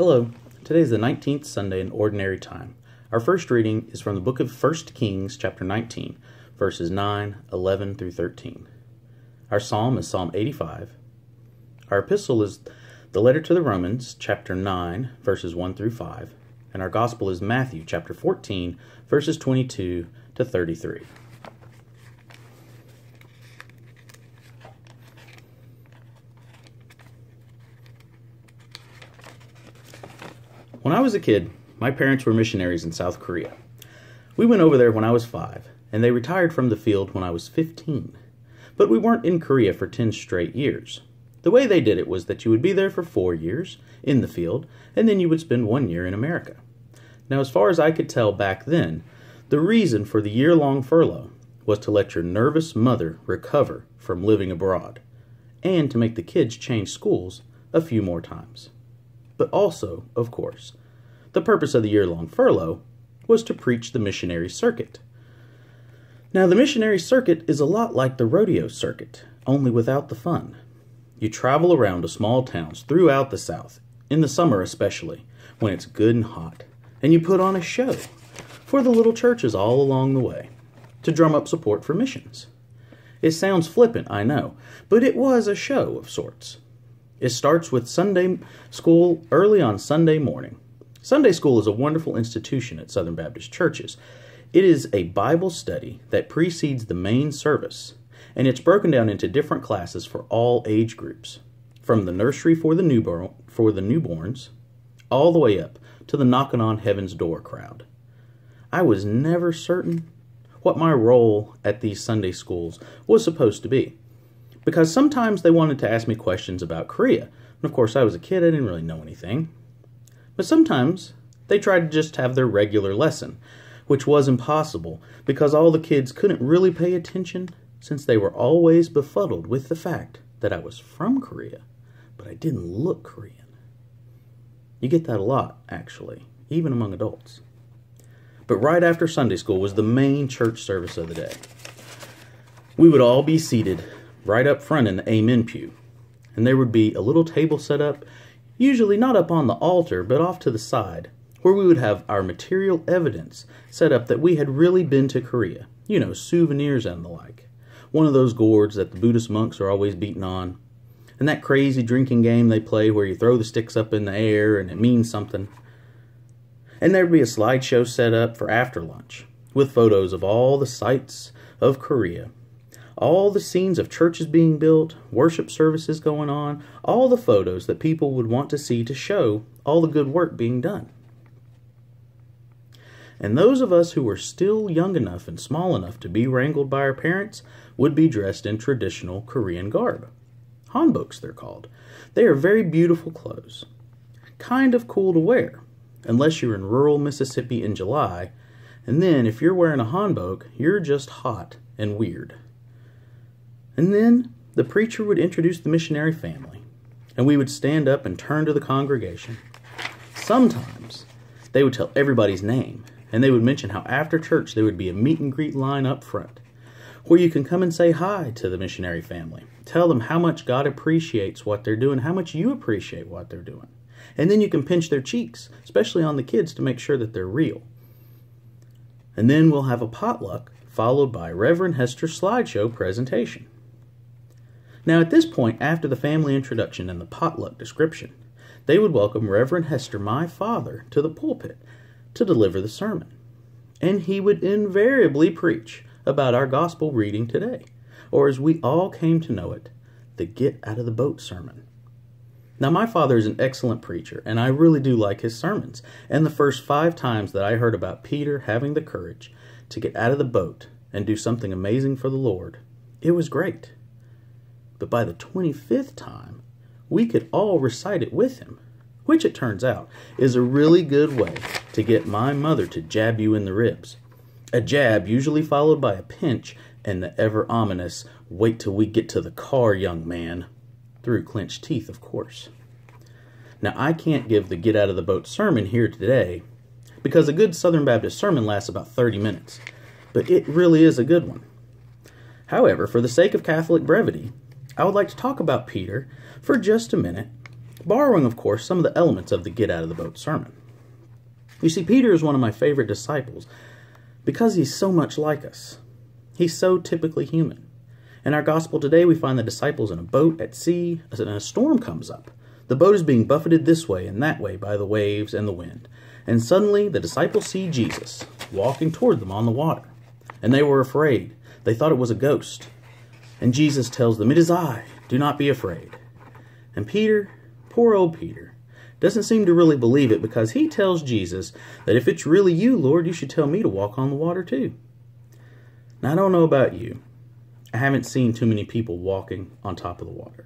Hello, today is the 19th Sunday in Ordinary Time. Our first reading is from the book of 1 Kings, chapter 19, verses 9, 11 through 13. Our psalm is Psalm 85. Our epistle is the letter to the Romans, chapter 9, verses 1 through 5. And our gospel is Matthew, chapter 14, verses 22 to 33. When I was a kid, my parents were missionaries in South Korea. We went over there when I was 5, and they retired from the field when I was 15. But we weren't in Korea for 10 straight years. The way they did it was that you would be there for 4 years in the field, and then you would spend 1 year in America. Now, as far as I could tell back then, the reason for the year-long furlough was to let your nervous mother recover from living abroad, and to make the kids change schools a few more times. But also, of course, the purpose of the year-long furlough was to preach the missionary circuit. Now, the missionary circuit is a lot like the rodeo circuit, only without the fun. You travel around to small towns throughout the South, in the summer especially, when it's good and hot, and you put on a show for the little churches all along the way, to drum up support for missions. It sounds flippant, I know, but it was a show of sorts. It starts with Sunday school early on Sunday morning. Sunday school is a wonderful institution at Southern Baptist churches. It is a Bible study that precedes the main service, and it's broken down into different classes for all age groups, from the nursery for the newborns, all the way up to the knocking on heaven's door crowd. I was never certain what my role at these Sunday schools was supposed to be, because sometimes they wanted to ask me questions about Korea. And of course, I was a kid, I didn't really know anything. But sometimes they tried to just have their regular lesson, which was impossible because all the kids couldn't really pay attention since they were always befuddled with the fact that I was from Korea, but I didn't look Korean. You get that a lot, actually, even among adults. But right after Sunday school was the main church service of the day. We would all be seated right up front in the Amen pew, and there would be a little table set up, usually not up on the altar, but off to the side, where we would have our material evidence set up that we had really been to Korea. You know, souvenirs and the like. One of those gourds that the Buddhist monks are always beating on, and that crazy drinking game they play where you throw the sticks up in the air and it means something. And there'd be a slideshow set up for after lunch, with photos of all the sights of Korea. All the scenes of churches being built, worship services going on, all the photos that people would want to see to show all the good work being done. And those of us who were still young enough and small enough to be wrangled by our parents would be dressed in traditional Korean garb. Hanboks, they're called. They are very beautiful clothes. Kind of cool to wear, unless you're in rural Mississippi in July, and then if you're wearing a hanbok, you're just hot and weird. And then the preacher would introduce the missionary family, and we would stand up and turn to the congregation. Sometimes they would tell everybody's name, and they would mention how after church there would be a meet and greet line up front, where you can come and say hi to the missionary family. Tell them how much God appreciates what they're doing, how much you appreciate what they're doing. And then you can pinch their cheeks, especially on the kids, to make sure that they're real. And then we'll have a potluck, followed by Reverend Hester's slideshow presentation. Now at this point, after the family introduction and the potluck description, they would welcome Reverend Hester, my father, to the pulpit to deliver the sermon. And he would invariably preach about our gospel reading today, or as we all came to know it, the Get Out of the Boat sermon. Now my father is an excellent preacher, and I really do like his sermons. And the first 5 times that I heard about Peter having the courage to get out of the boat and do something amazing for the Lord, it was great. But by the 25th time, we could all recite it with him, which it turns out is a really good way to get my mother to jab you in the ribs. A jab usually followed by a pinch and the ever ominous, "Wait till we get to the car, young man," through clenched teeth, of course. Now, I can't give the Get Out of the Boat sermon here today, because a good Southern Baptist sermon lasts about 30 minutes, but it really is a good one. However, for the sake of Catholic brevity, I would like to talk about Peter for just a minute borrowing, of course, some of the elements of the Get Out of the Boat sermon. You see, Peter is one of my favorite disciples because he's so much like us. He's so typically human. In our gospel today, we find the disciples in a boat at sea, and a storm comes up. The boat is being buffeted this way and that way by the waves and the wind. And suddenly, the disciples see Jesus walking toward them on the water. And they were afraid. They thought it was a ghost. And Jesus tells them, "It is I. Do not be afraid." And Peter, poor old Peter, doesn't seem to really believe it, because he tells Jesus that if it's really you, Lord, you should tell me to walk on the water too. Now, I don't know about you. I haven't seen too many people walking on top of the water.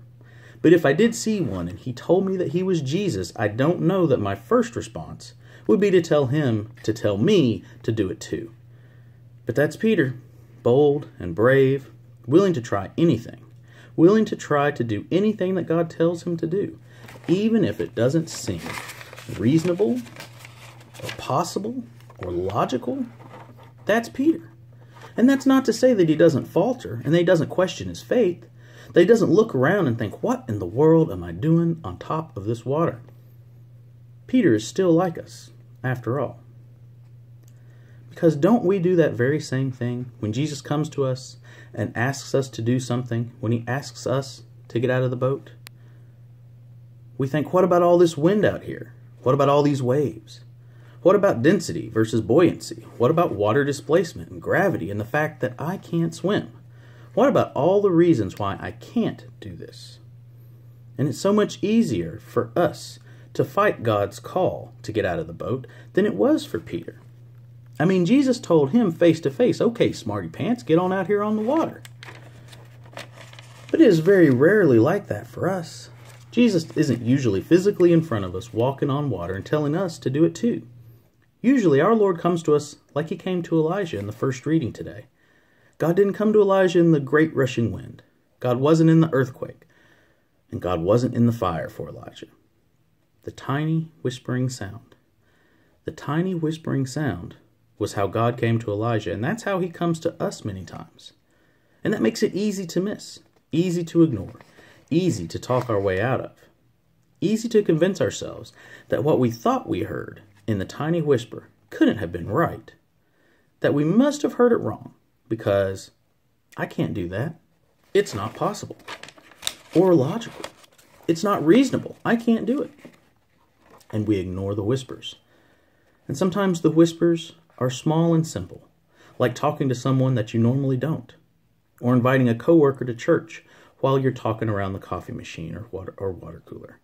But if I did see one and he told me that he was Jesus, I don't know that my first response would be to tell him to tell me to do it too. But that's Peter, bold and brave, willing to try anything, willing to try to do anything that God tells him to do, even if it doesn't seem reasonable or possible or logical. That's Peter. And that's not to say that he doesn't falter and that he doesn't question his faith, that he doesn't look around and think, what in the world am I doing on top of this water? Peter is still like us, after all. Because don't we do that very same thing when Jesus comes to us and asks us to do something, when he asks us to get out of the boat? We think, what about all this wind out here? What about all these waves? What about density versus buoyancy? What about water displacement and gravity and the fact that I can't swim? What about all the reasons why I can't do this? And it's so much easier for us to fight God's call to get out of the boat than it was for Peter. I mean, Jesus told him face to face, "Okay, smarty pants, get on out here on the water." But it is very rarely like that for us. Jesus isn't usually physically in front of us walking on water and telling us to do it too. Usually our Lord comes to us like he came to Elijah in the first reading today. God didn't come to Elijah in the great rushing wind. God wasn't in the earthquake. And God wasn't in the fire for Elijah. The tiny whispering sound. The tiny whispering sound was how God came to Elijah, and that's how he comes to us many times. And that makes it easy to miss, easy to ignore, easy to talk our way out of, easy to convince ourselves that what we thought we heard in the tiny whisper couldn't have been right, that we must have heard it wrong, because I can't do that. It's not possible. Or logical. It's not reasonable. I can't do it. And we ignore the whispers. And sometimes the whispers are small and simple, like talking to someone that you normally don't, or inviting a coworker to church while you're talking around the coffee machine or water cooler,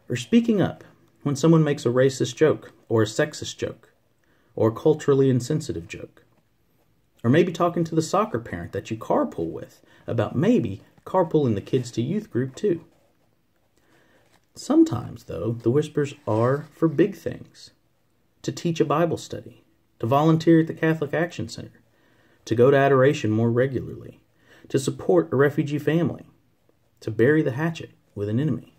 or speaking up when someone makes a racist joke or a sexist joke or a culturally insensitive joke, or maybe talking to the soccer parent that you carpool with about maybe carpooling the kids to youth group too. Sometimes, though, the whispers are for big things: to teach a Bible study, to volunteer at the Catholic Action Center, to go to adoration more regularly, to support a refugee family, to bury the hatchet with an enemy.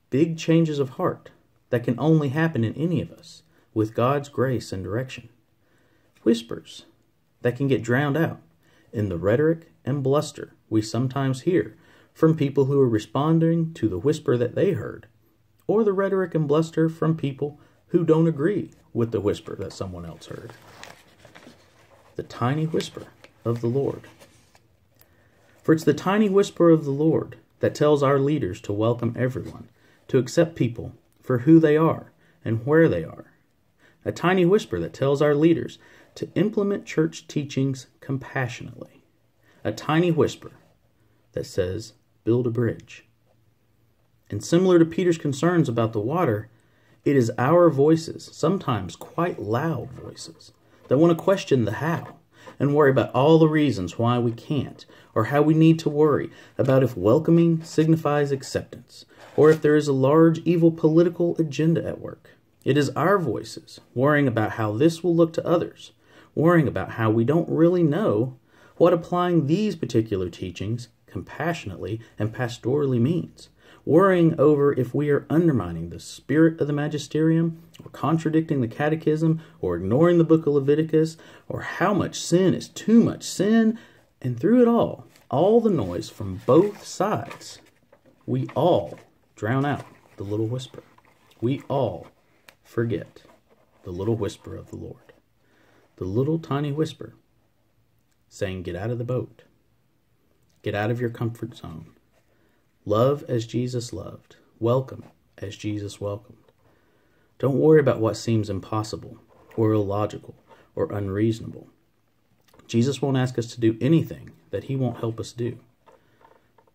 Big changes of heart that can only happen in any of us with God's grace and direction. Whispers that can get drowned out in the rhetoric and bluster we sometimes hear from people who are responding to the whisper that they heard, or the rhetoric and bluster from people who don't agree with the whisper that someone else heard. The tiny whisper of the Lord. For it's the tiny whisper of the Lord that tells our leaders to welcome everyone, to accept people for who they are and where they are. A tiny whisper that tells our leaders to implement church teachings compassionately. A tiny whisper that says, build a bridge. And similar to Peter's concerns about the water, it is our voices, sometimes quite loud voices, that want to question the how and worry about all the reasons why we can't, or how we need to worry about if welcoming signifies acceptance, or if there is a large evil political agenda at work. It is our voices worrying about how this will look to others, worrying about how we don't really know what applying these particular teachings compassionately and pastorally means, worrying over if we are undermining the spirit of the magisterium, or contradicting the catechism, or ignoring the book of Leviticus, or how much sin is too much sin, and through it all the noise from both sides, we all drown out the little whisper. We all forget the little whisper of the Lord. The little tiny whisper saying, get out of the boat. Get out of your comfort zone. Love as Jesus loved. Welcome as Jesus welcomed. Don't worry about what seems impossible or illogical or unreasonable. Jesus won't ask us to do anything that he won't help us do.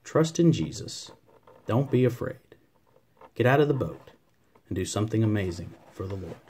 Trust in Jesus. Don't be afraid. Get out of the boat and do something amazing for the Lord.